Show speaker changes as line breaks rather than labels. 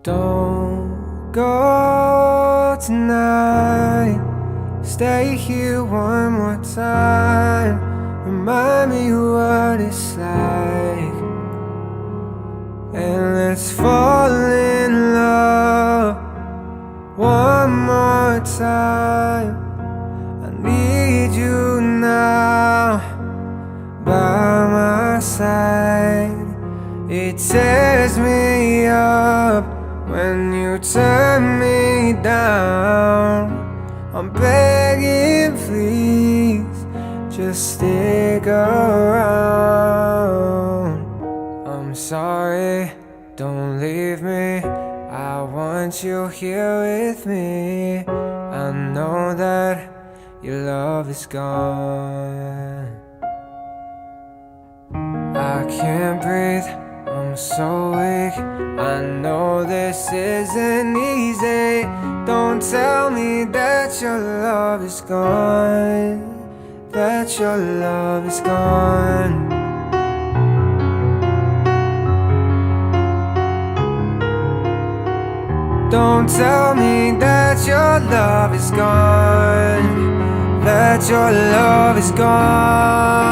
Don't go tonight. Stay here one more time. Remind me what it's like. And let's fall in love one more time. I need you now by my side. It tears me up when you turn me down. I'm begging, please, just stick around. I'm sorry, don't leave me. I want you here with me. I know that your love is gone. I can't breathe, I'm so weak. I know this isn't easy. Don't tell me that your love is gone, that your love is gone. Don't tell me that your love is gone, that your love is gone.